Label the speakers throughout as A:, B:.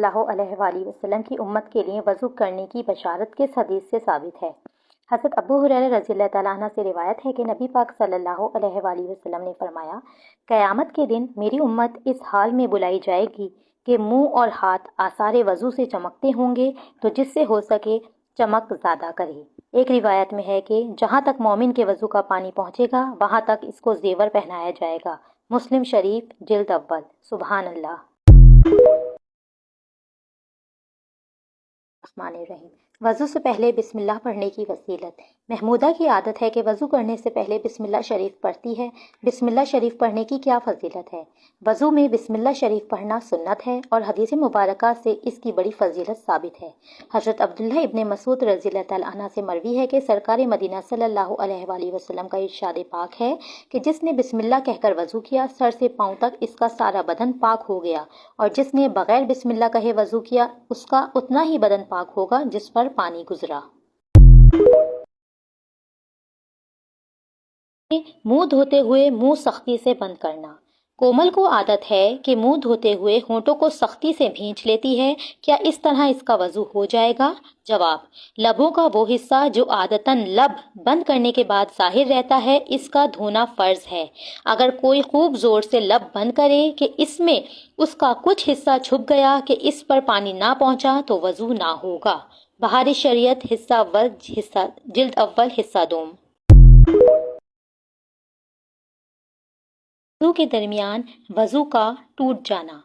A: اللہ علیہ وآلہ وسلم کی امت کے لیے وضو کرنے کی بشارت کس حدیث سے ثابت ہے؟ حضرت ابو ہریرہ رضی اللہ تعالیٰ عنہ سے روایت ہے کہ نبی پاک صلی اللہ علیہ وآلہ وسلم نے فرمایا، قیامت کے دن میری امت اس حال میں بلائی جائے گی کہ منہ اور ہاتھ آثار وضو سے چمکتے ہوں گے، تو جس سے ہو سکے چمک زیادہ کرے۔ ایک روایت میں ہے کہ جہاں تک مومن کے وضو کا پانی پہنچے گا وہاں تک اس کو زیور پہنایا جائے گا۔ مسلم شریف جلد اول۔ سبحان اللہ۔ الرحمن الرحیم۔ وضو سے پہلے بسم اللہ پڑھنے کی فضیلت۔ محمودہ کی عادت ہے کہ وضو کرنے سے پہلے بسم اللہ شریف پڑھتی ہے۔ بسم اللہ شریف پڑھنے کی کیا فضیلت ہے؟ وضو میں بسم اللہ شریف پڑھنا سنت ہے اور حدیث مبارکہ سے اس کی بڑی فضیلت ثابت ہے۔ حضرت عبداللہ ابن مسعود رضی اللہ تعالیٰ عنہ سے مروی ہے کہ سرکار مدینہ صلی اللہ علیہ وآلہ وسلم کا ارشاد پاک ہے کہ جس نے بسم اللہ کہہ کر وضو کیا، سر سے پاؤں تک اس کا سارا بدن پاک ہو گیا، اور جس نے بغیر بسم اللہ کہے وضو کیا اس کا اتنا ہی بدن پاک ہوگا جس پر پانی گزرا۔ منہ دھوتے ہوئے منہ سختی سے بند کرنا۔ کومل کو عادت ہے کہ منہ دھوتے ہوئے ہونٹوں کو سختی سے بھینچ لیتی ہے، کیا اس طرح اس کا وضو ہو جائے گا؟ جواب: لبوں کا وہ حصہ جو عادتاً لب بند کرنے کے بعد ظاہر رہتا ہے، اس کا دھونا فرض ہے۔ اگر کوئی خوب زور سے لب بند کرے کہ اس میں اس کا کچھ حصہ چھپ گیا کہ اس پر پانی نہ پہنچا تو وضو نہ ہوگا۔ بہار شریعت حصہ اول جلد اول حصہ دوم۔ وضو کے درمیان وضو کا ٹوٹ جانا۔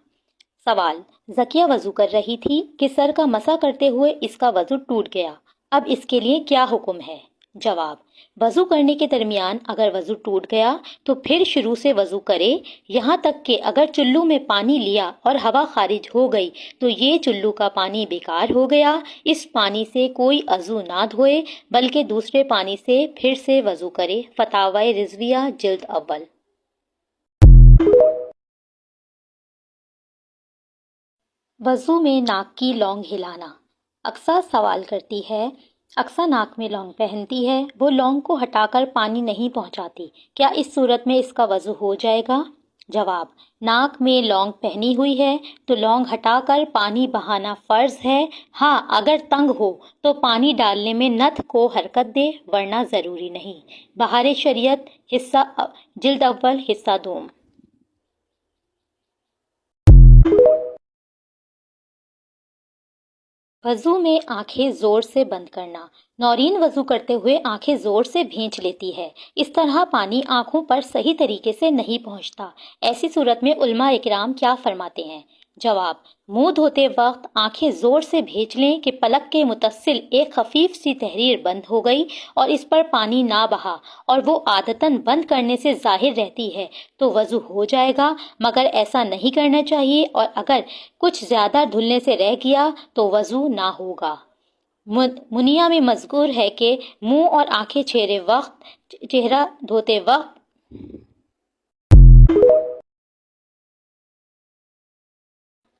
A: سوال: زکیہ وضو کر رہی تھی کہ سر کا مسح کرتے ہوئے اس کا وضو ٹوٹ گیا، اب اس کے لیے کیا حکم ہے؟ جواب: وضو کرنے کے درمیان اگر وضو ٹوٹ گیا تو پھر شروع سے وضو کرے، یہاں تک کہ اگر چلو میں پانی لیا اور ہوا خارج ہو گئی تو یہ چلو کا پانی بیکار ہو گیا، اس پانی سے کوئی عضو نہ دھوئے بلکہ دوسرے پانی سے پھر سے وضو کرے۔ فتاوی رضویہ جلد اول۔ وضو میں ناک کی لونگ ہلانا۔ اقصیٰ سوال کرتی ہے، اقصیٰ ناک میں لونگ پہنتی ہے، وہ لونگ کو ہٹا کر پانی نہیں پہنچاتی، کیا اس صورت میں اس کا وضو ہو جائے گا؟ جواب: ناک میں لونگ پہنی ہوئی ہے تو لونگ ہٹا کر پانی بہانا فرض ہے۔ ہاں، اگر تنگ ہو تو پانی ڈالنے میں نتھ کو حرکت دے، ورنہ ضروری نہیں۔ بہار شریعت حصہ جلد اول حصہ دوم۔ وضو میں آنکھیں زور سے بند کرنا۔ نورین وضو کرتے ہوئے آنکھیں زور سے بھینچ لیتی ہے، اس طرح پانی آنکھوں پر صحیح طریقے سے نہیں پہنچتا، ایسی صورت میں علماء اکرام کیا فرماتے ہیں؟ جواب: منہ دھوتے وقت آنکھیں زور سے بھینچ لیں کہ پلک کے متصل ایک خفیف سی تحریر بند ہو گئی اور اس پر پانی نہ بہا اور وہ عادتاً بند کرنے سے ظاہر رہتی ہے تو وضو ہو جائے گا، مگر ایسا نہیں کرنا چاہیے، اور اگر کچھ زیادہ دھلنے سے رہ گیا تو وضو نہ ہوگا۔ منیہ میں مذکور ہے کہ منہ اور آنکھیں چہرہ دھوتے وقت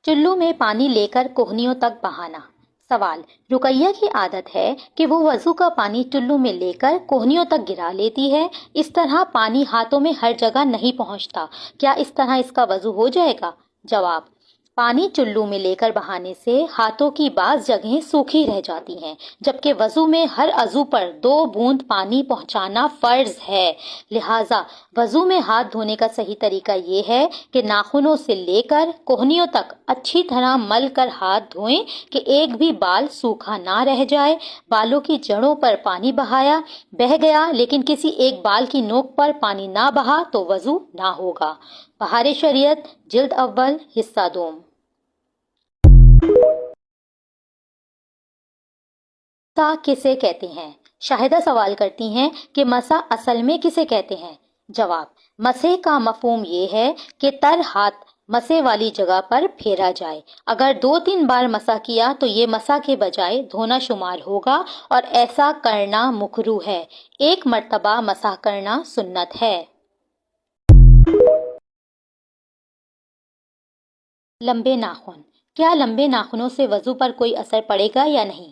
A: چلو میں پانی لے کر کوہنیوں تک بہانا۔ سوال: رقیہ کی عادت ہے کہ وہ وضو کا پانی چلو میں لے کر کوہنیوں تک گرا لیتی ہے، اس طرح پانی ہاتھوں میں ہر جگہ نہیں پہنچتا، کیا اس طرح اس کا وضو ہو جائے گا؟ جواب: پانی چلو میں لے کر بہانے سے ہاتھوں کی بعض جگہیں سوکھی رہ جاتی ہیں، جبکہ وضو میں ہر عضو پر 2 بوند پانی پہنچانا فرض ہے، لہٰذا وضو میں ہاتھ دھونے کا صحیح طریقہ یہ ہے کہ ناخنوں سے لے کر کوہنیوں تک اچھی طرح مل کر ہاتھ دھوئیں کہ ایک بھی بال سوکھا نہ رہ جائے۔ بالوں کی جڑوں پر پانی بہہ گیا لیکن کسی ایک بال کی نوک پر پانی نہ بہا تو وضو نہ ہوگا۔ بہار شریعت جلد اول حصہ دوم۔ مسح کسے کہتے ہیں؟ شاہدہ سوال کرتی ہیں کہ مسح اصل میں کسے کہتے ہیں؟ جواب: مسح کا مفہوم یہ ہے کہ تر ہاتھ مسح والی جگہ پر پھیرا جائے، اگر 2-3 بار مسح کیا تو یہ مسح کے بجائے دھونا شمار ہوگا اور ایسا کرنا مکروہ ہے، 1 مرتبہ مسح کرنا سنت ہے۔ لمبے ناخن۔ کیا لمبے ناخنوں سے وضو پر کوئی اثر پڑے گا یا نہیں؟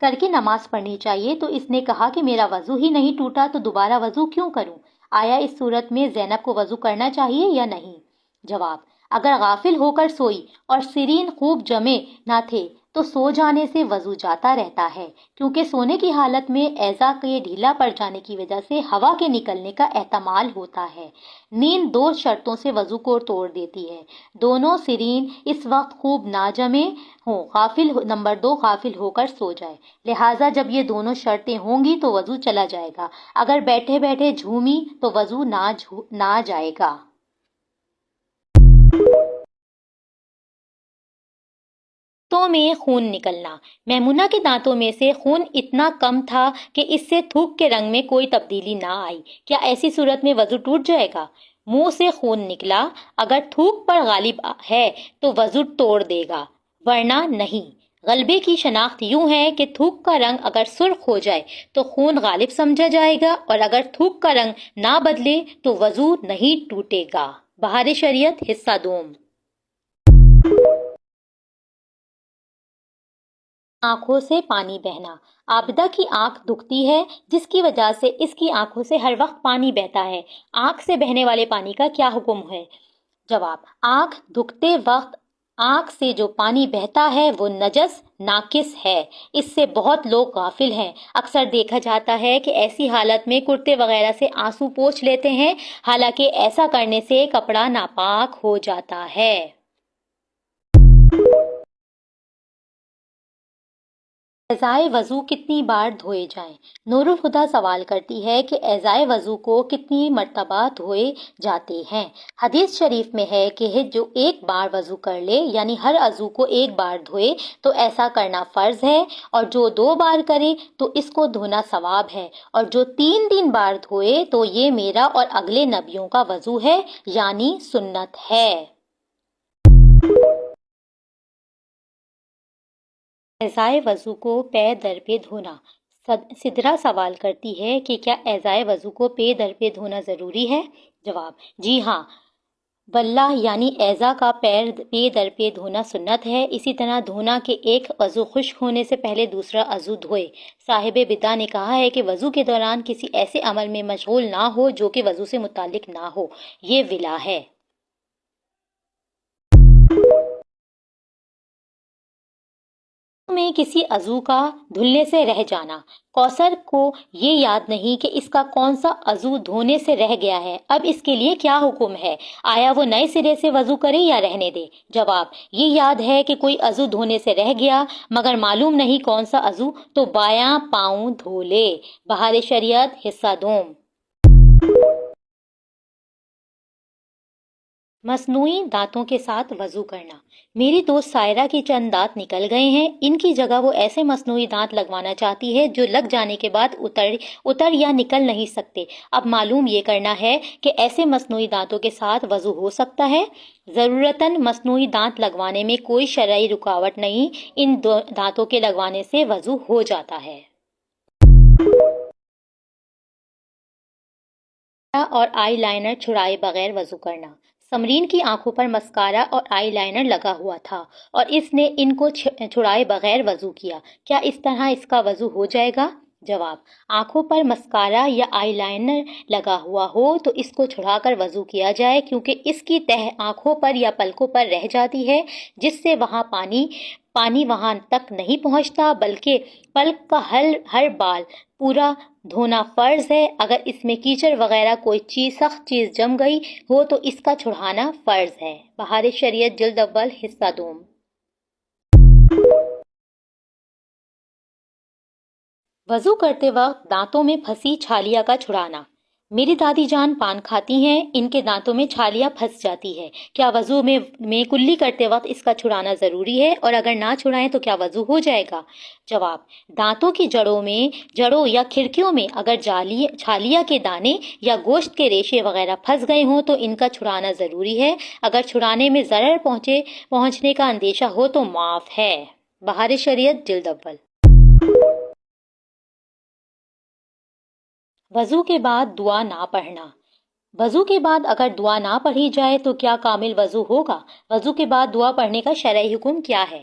A: کر کے نماز پڑھنی چاہیے، تو اس نے کہا کہ میرا وضو ہی نہیں ٹوٹا تو دوبارہ وضو کیوں کروں؟ آیا اس صورت میں زینب کو وضو کرنا چاہیے یا نہیں؟ جواب: اگر غافل ہو کر سوئی اور سرین خوب جمے نہ تھے تو سو جانے سے وضو جاتا رہتا ہے، کیونکہ سونے کی حالت میں اعضاء کے ڈھیلا پڑ جانے کی وجہ سے ہوا کے نکلنے کا احتمال ہوتا ہے۔ نیند 2 شرطوں سے وضو کو توڑ دیتی ہے: دونوں سرین اس وقت خوب نہ جمے ہوں، نمبر 2 غافل ہو کر سو جائے، لہٰذا جب یہ دونوں شرطیں ہوں گی تو وضو چلا جائے گا۔ اگر بیٹھے بیٹھے جھومی تو وضو نہ جائے گا۔ دانتوں میں خون نکلنا۔ میمونہ کے دانتوں میں سے خون اتنا کم تھا کہ اس سے تھوک کے رنگ میں کوئی تبدیلی نہ آئی۔ کیا ایسی صورت میں وضو ٹوٹ جائے گا؟ منہ سے خون نکلا، اگر تھوک پر غالب ہے تو وضو توڑ دے گا، ورنہ نہیں۔ غلبے کی شناخت یوں ہے کہ تھوک کا رنگ اگر سرخ ہو جائے تو خون غالب سمجھا جائے گا، اور اگر تھوک کا رنگ نہ بدلے تو وضو نہیں ٹوٹے گا۔ بہار شریعت حصہ دوم۔ آنکھوں سے پانی بہنا۔ عابدہ کی آنکھ دکھتی ہے، جس کی وجہ سے اس کی آنکھوں سے ہر وقت پانی بہتا ہے۔ آنکھ سے بہنے والے پانی کا کیا حکم ہے؟ جواب: آنکھ دکھتے وقت آنکھ سے جو پانی بہتا ہے وہ نجس ناقص ہے، اس سے بہت لوگ غافل ہیں۔ اکثر دیکھا جاتا ہے کہ ایسی حالت میں کرتے وغیرہ سے آنسو پوچھ لیتے ہیں، حالانکہ ایسا کرنے سے کپڑا ناپاک ہو جاتا ہے۔ اعضائے وضو کتنی بار دھوئے جائیں؟ نور الہدیٰ سوال کرتی ہے کہ اعضائے وضو کو کتنی مرتبہ دھوئے جاتے ہیں؟ حدیث شریف میں ہے کہ جو ایک بار وضو کر لے، یعنی ہر عضو کو ایک بار دھوئے تو ایسا کرنا فرض ہے، اور جو 2 بار کرے تو اس کو دھونا ثواب ہے، اور جو 3 بار دھوئے تو یہ میرا اور اگلے نبیوں کا وضو ہے، یعنی سنت ہے۔ اعضائے وضو کو پے در پہ دھونا۔ سدرا سوال کرتی ہے کہ کیا اعضائے وضو کو پے در پہ دھونا ضروری ہے؟ جواب: جی ہاں، واللہ یعنی اعضاء کا پے در پہ دھونا سنت ہے۔ اسی طرح دھونا کہ ایک عضو خشک ہونے سے پہلے دوسرا عضو دھوئے۔ صاحب بدعہ نے کہا ہے کہ وضو کے دوران کسی ایسے عمل میں مشغول نہ ہو جو کہ وضو سے متعلق نہ ہو، یہ ولا ہے۔ میں کسی عضو کا دھلنے سے رہ جانا۔ کوثر کو یہ یاد نہیں کہ اس کا کون سا عضو دھونے سے رہ گیا ہے، اب اس کے لیے کیا حکم ہے؟ آیا وہ نئے سرے سے وضو کرے یا رہنے دے؟ جواب: یہ یاد ہے کہ کوئی عضو دھونے سے رہ گیا مگر معلوم نہیں کون سا عضو، تو بایاں پاؤں دھو لے۔ بہار شریعت حصہ دوم۔ مصنوعی دانتوں کے ساتھ وضو کرنا۔ میری دوست سائرہ کے چند دانت نکل گئے ہیں، ان کی جگہ وہ ایسے مصنوعی دانت لگوانا چاہتی ہے جو لگ جانے کے بعد اتر یا نکل نہیں سکتے۔ اب معلوم یہ کرنا ہے کہ ایسے مصنوعی دانتوں کے ساتھ وضو ہو سکتا ہے؟ ضرورتاً مصنوعی دانت لگوانے میں کوئی شرعی رکاوٹ نہیں، ان دانتوں کے لگوانے سے وضو ہو جاتا ہے۔ اور آئی لائنر چھڑائے بغیر وضو کرنا۔ سمرین کی آنکھوں پر مسکارا اور آئی لائنر لگا ہوا تھا اور اس نے ان کو چھڑائے بغیر وضو کیا، کیا اس طرح اس کا وضو ہو جائے گا؟ جواب: آنکھوں پر مسکارا یا آئی لائنر لگا ہوا ہو تو اس کو چھڑا کر وضو کیا جائے، کیونکہ اس کی تہ آنکھوں پر یا پلکوں پر رہ جاتی ہے، جس سے وہاں پانی وہاں تک نہیں پہنچتا، بلکہ پلک کا ہر بال پورا دھونا فرض ہے۔ اگر اس میں کیچڑ وغیرہ کوئی سخت چیز جم گئی ہو تو اس کا چھڑانا فرض ہے۔ بہار شریعت جلد اول حصہ دوم۔ وضو کرتے وقت دانتوں میں پھنسی چھالیاں کا چھڑانا۔ میری دادی جان پان کھاتی ہیں، ان کے دانتوں میں چھالیاں پھنس جاتی ہے، کیا وضو میں کلی کرتے وقت اس کا چھڑانا ضروری ہے، اور اگر نہ چھڑائیں تو کیا وضو ہو جائے گا؟ جواب: دانتوں کی جڑوں یا کھڑکیوں میں اگر چھالیاں کے دانے یا گوشت کے ریشے وغیرہ پھنس گئے ہوں تو ان کا چھڑانا ضروری ہے، اگر چھڑانے میں ضرر پہنچنے کا اندیشہ ہو تو معاف ہے۔ بہار شریعت جلد اول۔ وضو کے بعد دعا نہ پڑھنا۔ وضو کے بعد اگر دعا نہ پڑھی جائے تو کیا کامل وضو ہوگا؟ وضو کے بعد دعا پڑھنے کا شرعی حکم کیا ہے؟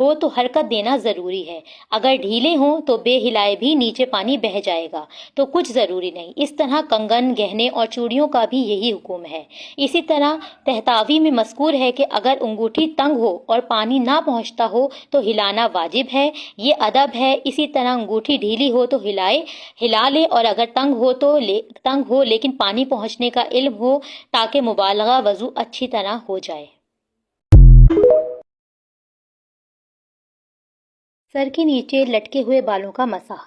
A: ہو تو حرکت دینا ضروری ہے، اگر ڈھیلے ہوں تو بے ہلائے بھی نیچے پانی بہہ جائے گا تو کچھ ضروری نہیں۔ اس طرح کنگن، گہنے اور چوڑیوں کا بھی یہی حکم ہے۔ اسی طرح تہتاوی میں مذکور ہے کہ اگر انگوٹھی تنگ ہو اور پانی نہ پہنچتا ہو تو ہلانا واجب ہے، یہ ادب ہے۔ اسی طرح انگوٹھی ڈھیلی ہو تو ہلا لے، اور اگر تنگ ہو لیکن پانی پہنچنے کا علم ہو تاکہ مبالغہ وضو اچھی طرح ہو جائے۔ سر کے نیچے لٹکے ہوئے بالوں کا مسح۔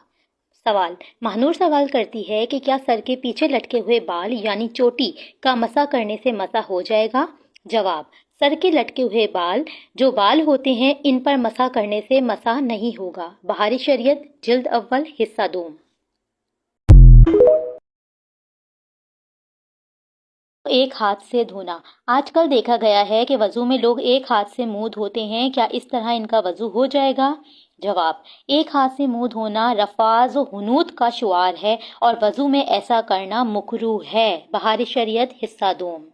A: سوال، مہنور سوال کرتی ہے کہ کیا سر کے پیچھے لٹکے ہوئے بال یعنی چوٹی کا مسح کرنے سے مسح ہو جائے گا؟ جواب، سر کے لٹکے ہوئے بال جو بال ہوتے ہیں ان پر مسح کرنے سے مسح نہیں ہوگا۔ بہاری شریعت، جلد اول، حصہ دوم۔ ایک ہاتھ سے دھونا۔ آج کل دیکھا گیا ہے کہ وضو میں لوگ ایک ہاتھ سے منہ دھوتے ہیں، کیا اس طرح ان کا وضو ہو جائے گا؟ جواب، ایک ہاتھ سے منہ دھونا رفاض و حنوط کا شعار ہے اور وضو میں ایسا کرنا مکروہ ہے۔ بہاری شریعت، حصہ دوم۔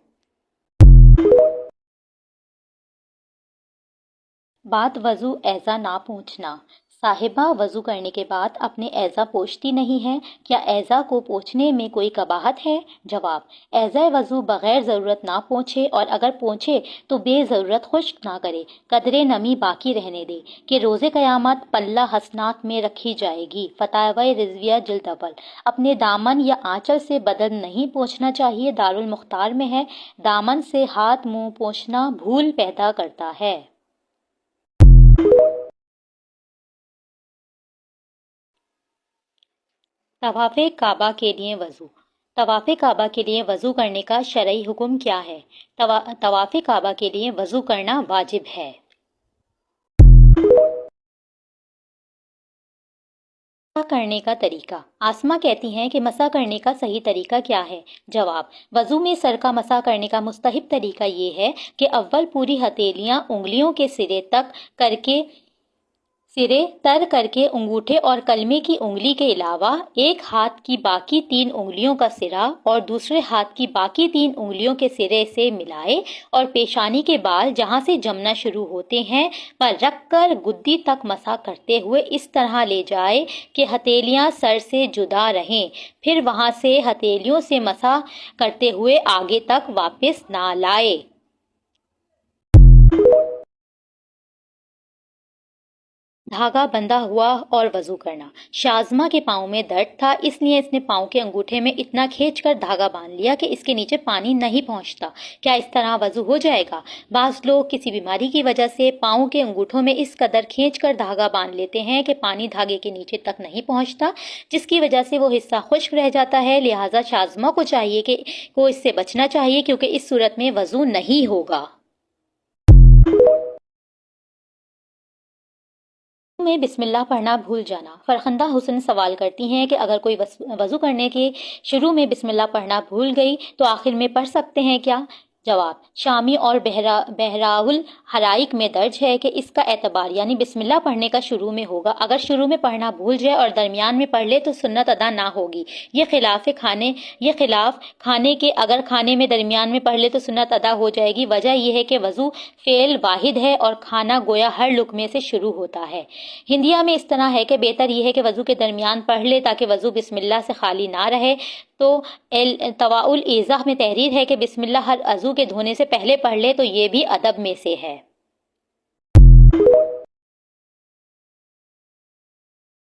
A: بات وضو اعضا نہ پوچھنا۔ صاحبہ وضو کرنے کے بعد اپنے اعضا پوچھتی نہیں ہے، کیا اعضا کو پوچھنے میں کوئی قباحت ہے؟ جواب، اعضا وضو بغیر ضرورت نہ پوچھے، اور اگر پوچھے تو بے ضرورت خشک نہ کرے، قدرے نمی باقی رہنے دے، کہ روز قیامت پلہ حسنات میں رکھی جائے گی۔ فتاوی رضویہ، جلد اول۔ اپنے دامن یا آنچل سے بدن نہیں پوچھنا چاہیے، دارالمختار میں ہے، دامن سے ہاتھ منہ پوچھنا بھول پیدا کرتا ہے۔ طواف کعبہ کے لیے وضو۔ طواف کعبہ کے لیے وضو کرنے کا شرعی حکم کیا ہے؟ طواف کعبہ کے لیے وضو کرنا واجب ہے۔ مسح کرنے کا طریقہ۔ آسمہ کہتی ہیں کہ مسح کرنے کا صحیح طریقہ کیا ہے؟ جواب، وضو میں سر کا مسح کرنے کا مستحب طریقہ یہ ہے کہ اول پوری ہتھیلیاں انگلیوں کے سرے تر کر کے انگوٹھے اور کلمے کی انگلی کے علاوہ ایک ہاتھ کی باقی 3 انگلیوں کا سرا اور دوسرے ہاتھ کی باقی 3 انگلیوں کے سرے سے ملائے اور پیشانی کے بال جہاں سے جمنا شروع ہوتے ہیں پر رکھ کر گدی تک مسح کرتے ہوئے اس طرح لے جائے کہ ہتھیلیاں سر سے جدا رہیں، پھر وہاں سے ہتھیلیوں سے مسح کرتے ہوئے آگے تک واپس نہ لائے۔ دھاگا بندھا ہوا اور وضو کرنا۔ شازمہ کے پاؤں میں درد تھا، اس لیے اس نے پاؤں کے انگوٹھے میں اتنا کھینچ کر دھاگا باندھ لیا کہ اس کے نیچے پانی نہیں پہنچتا۔ کیا اس طرح وضو ہو جائے گا؟ بعض لوگ کسی بیماری کی وجہ سے پاؤں کے انگوٹھوں میں اس قدر کھینچ کر دھاگا باندھ لیتے ہیں کہ پانی دھاگے کے نیچے تک نہیں پہنچتا، جس کی وجہ سے وہ حصہ خشک رہ جاتا ہے، لہٰذا شازمہ کو چاہیے کہ اس سے بچنا چاہیے، کیونکہ اس صورت میں وضو نہیں ہوگا۔ میں بسم اللہ پڑھنا بھول جانا۔ فرخندہ حسن سوال کرتی ہیں کہ اگر کوئی وضو کرنے کے شروع میں بسم اللہ پڑھنا بھول گئی تو آخر میں پڑھ سکتے ہیں کیا؟ جواب، شامی اور بہراء الحرائق میں درج ہے کہ اس کا اعتبار یعنی بسم اللہ پڑھنے کا شروع میں ہوگا۔ اگر شروع میں پڑھنا بھول جائے اور درمیان میں پڑھ لے تو سنت ادا نہ ہوگی۔ یہ خلاف کھانے کے اگر کھانے میں درمیان میں پڑھ لے تو سنت ادا ہو جائے گی۔ وجہ یہ ہے کہ وضو فعل واحد ہے اور کھانا گویا ہر لقمے سے شروع ہوتا ہے۔ ہندیہ میں اس طرح ہے کہ بہتر یہ ہے کہ وضو کے درمیان پڑھ لے تاکہ وضو بسم اللہ سے خالی نہ رہے۔ تو طواء الایضاح میں تحریر ہے کہ بسم اللہ ہر عضو کے دھونے سے پہلے پڑھ لے، تو یہ بھی ادب میں سے ہے۔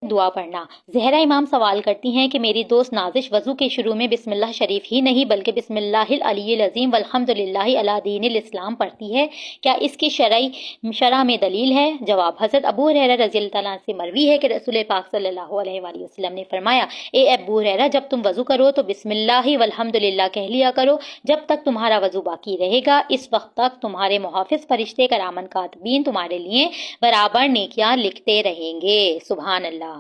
A: دعا پڑھنا۔ زہرا امام سوال کرتی ہیں کہ میری دوست نازش وضو کے شروع میں بسم اللہ شریف ہی نہیں بلکہ بسم اللہ العلی العظیم والحمد للہ علی دین الاسلام پڑھتی ہے، کیا اس کی شرع میں دلیل ہے؟ جواب، حضرت ابو ہریرہ رضی اللہ عنہ سے مروی ہے کہ رسول پاک صلی اللہ علیہ وآلہ وسلم نے فرمایا، اے ابو ہریرہ، جب تم وضو کرو تو بسم اللہ والحمد للہ کہہ لیا کرو جب تک تمہارا وضو باقی رہے گا، اس وقت تک تمہارے محافظ فرشتے کرامن کاتبین تمہارے لیے برابر نیکیاں لکھتے رہیں گے۔ سبحان اللہ۔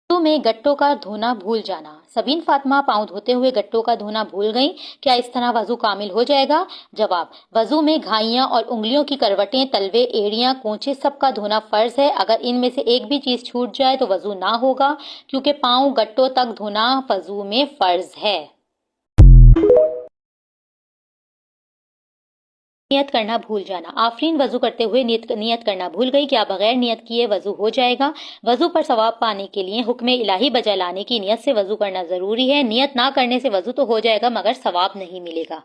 A: وضو میں گٹوں کا دھونا بھول جانا۔ سبین فاطمہ پاؤں دھوتے ہوئے گٹوں کا دھونا بھول گئیں، کیا اس طرح وضو کامل ہو جائے گا؟ جواب، وضو میں گھائیاں اور انگلیوں کی کروٹیں، تلوے، ایڑیاں، کونچے سب کا دھونا فرض ہے۔ اگر ان میں سے ایک بھی چیز چھوٹ جائے تو وضو نہ ہوگا، کیونکہ پاؤں گٹوں تک دھونا وضو میں فرض ہے۔ نیت کرنا بھول جانا. آفرین وضو کرتے ہوئے نیت کرنا بھول گئی. کیا بغیر نیت کیے وضو ہو جائے گا؟ وضو پر ثواب پانے کے لیے حکم الہی بجا لانے کی نیت سے وضو کرنا ضروری ہے. نیت نہ کرنے سے وضو تو ہو جائے گا مگر ثواب نہیں ملے گا.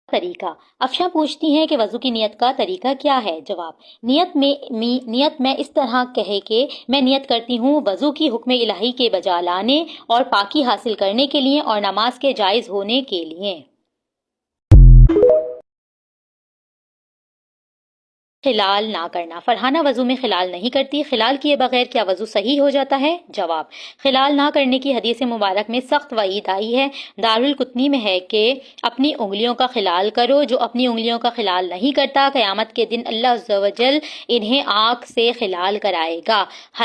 A: طریقہ. افشاں پوچھتی ہیں کہ وضو کی نیت کا طریقہ کیا ہے؟ جواب. نیت میں اس طرح کہے کہ میں نیت کرتی ہوں وضو کی حکم الہی کے بجا لانے اور پاکی حاصل کرنے کے لیے اور نماز کے جائز ہونے کے لیے. خلال نہ کرنا. فرحانہ وضو میں خلال نہیں کرتی. خلال کیے بغیر کیا وضو صحیح ہو جاتا ہے؟ جواب. خلال نہ کرنے کی حدیث مبارک میں سخت وعید آئی ہے. دارالقطنی میں ہے کہ اپنی انگلیوں کا خلال کرو. جو اپنی انگلیوں کا خلال نہیں کرتا قیامت کے دن اللہ عز و جل انہیں آنکھ سے خلال کرائے گا.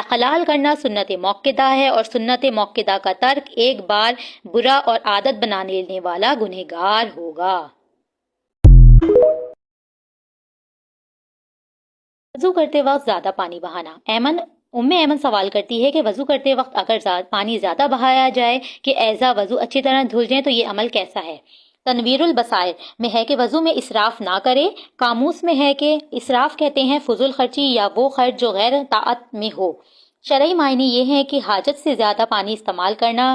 A: خلال کرنا سنت موقدہ ہے اور سنت موقدہ کا ترک ایک بار برا اور عادت بنا لینے والا گنہگار ہوگا. وضو کرتے وقت زیادہ پانی بہانا. ام ایمن سوال کرتی ہے کہ وضو کرتے وقت اگر پانی زیادہ بہایا جائے کہ اعضاء وضو اچھی طرح دھل جائیں تو یہ عمل کیسا ہے؟ تنویر البصائر میں ہے کہ وضو میں اسراف نہ کرے. قاموس میں ہے کہ اسراف کہتے ہیں فضول خرچی یا وہ خرچ جو غیر طاعت میں ہو. شرعی معنی یہ ہے کہ حاجت سے زیادہ پانی استعمال کرنا.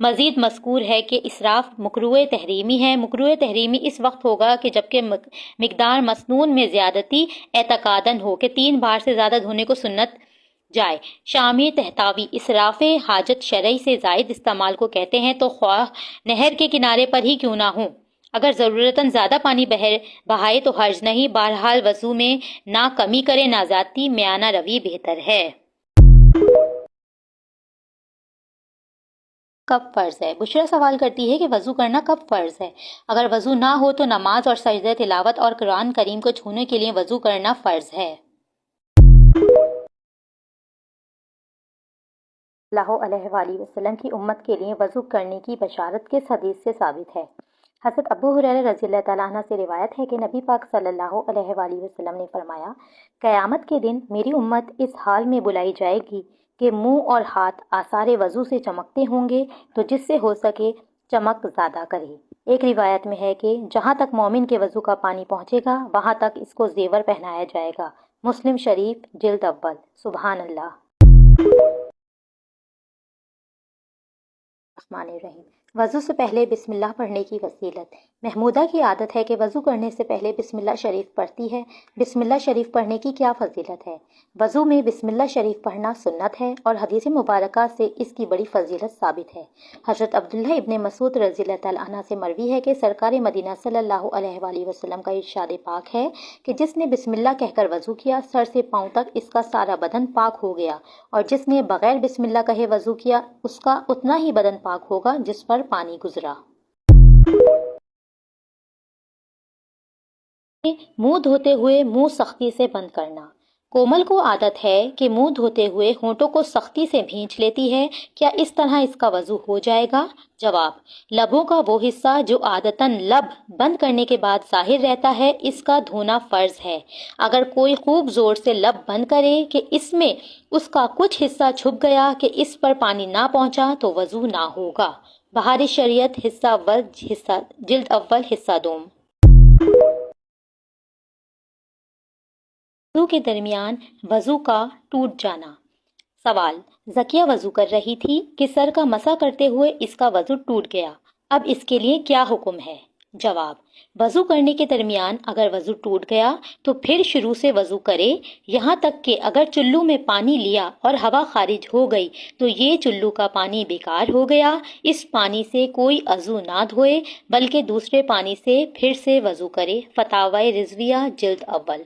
A: مزید مذکور ہے کہ اسراف مکروہ تحریمی ہے. مکروہ تحریمی اس وقت ہوگا کہ جبکہ مقدار مسنون میں زیادتی اعتقاداً ہو کہ 3 بار سے زیادہ دھونے کو سنت جائے. شامی تحتاوی اسراف حاجت شرعی سے زائد استعمال کو کہتے ہیں تو خواہ نہر کے کنارے پر ہی کیوں نہ ہوں. اگر ضرورتاً زیادہ پانی بہائے تو حرج نہیں. بہرحال وضو میں نہ کمی کرے نہ زیادتی. میانہ روی بہتر ہے. کب فرض ہے؟ بشرا سوال کرتی ہے کہ وضو کرنا کب فرض ہے؟ اگر وضو نہ ہو تو نماز اور سجدہ تلاوت اور قرآن کریم کو چھونے کے لیے وضو کرنا فرض ہے. اللہ علیہ وآلہ وسلم کی امت کے لیے وضو کرنے کی بشارت کس حدیث سے ثابت ہے؟ حضرت ابو ہریرہ رضی اللہ تعالیٰ عنہ سے روایت ہے کہ نبی پاک صلی اللہ علیہ وآلہ وسلم نے فرمایا قیامت کے دن میری امت اس حال میں بلائی جائے گی کہ منہ اور ہاتھ آثار وضو سے چمکتے ہوں گے تو جس سے ہو سکے چمک زیادہ کرے. ایک روایت میں ہے کہ جہاں تک مومن کے وضو کا پانی پہنچے گا وہاں تک اس کو زیور پہنایا جائے گا. مسلم شریف جلد اول. سبحان اللہ. الرحمن الرحیم. وضو سے پہلے بسم اللہ پڑھنے کی فضیلت. محمودہ کی عادت ہے کہ وضو کرنے سے پہلے بسم اللہ شریف پڑھتی ہے. بسم اللہ شریف پڑھنے کی کیا فضیلت ہے؟ وضو میں بسم اللہ شریف پڑھنا سنت ہے اور حدیث مبارکہ سے اس کی بڑی فضیلت ثابت ہے. حضرت عبداللہ ابن مسعود رضی اللہ تعالیٰ عنہ سے مروی ہے کہ سرکار مدینہ صلی اللہ علیہ وآلہ وسلم کا ارشاد پاک ہے کہ جس نے بسم اللہ کہہ کر وضو کیا سر سے پاؤں تک اس کا سارا بدن پاک ہو گیا اور جس نے بغیر بسم اللہ کہے وضو کیا اس کا اتنا ہی بدن پاک ہوگا جس پر پانی گزرا. منہ دھوتے ہوئے منہ سختی سے بند کرنا. کومل کو عادت ہے کہ منہ دھوتے ہوئے ہونٹوں کو سختی سے بھینچ لیتی ہے. کیا اس طرح اس کا وضو ہو جائے گا؟ جواب. لبوں کا وہ حصہ جو عادتاً لب بند کرنے کے بعد ظاہر رہتا ہے اس کا دھونا فرض ہے. اگر کوئی خوب زور سے لب بند کرے کہ اس میں اس کا کچھ حصہ چھپ گیا کہ اس پر پانی نہ پہنچا تو وضو نہ ہوگا. بہار شریعت حصہ اول جلد اول حصہ دوم. وضو کے درمیان وضو کا ٹوٹ جانا. سوال. زکیہ وضو کر رہی تھی کہ سر کا مسح کرتے ہوئے اس کا وضو ٹوٹ گیا. اب اس کے لیے کیا حکم ہے؟ جواب. وضو کرنے کے درمیان اگر وضو ٹوٹ گیا تو پھر شروع سے وضو کرے یہاں تک کہ اگر چلو میں پانی لیا اور ہوا خارج ہو گئی تو یہ چلو کا پانی بیکار ہو گیا. اس پانی سے کوئی عضو نہ دھوئے بلکہ دوسرے پانی سے پھر سے وضو کرے. فتاوی رضویہ جلد اول.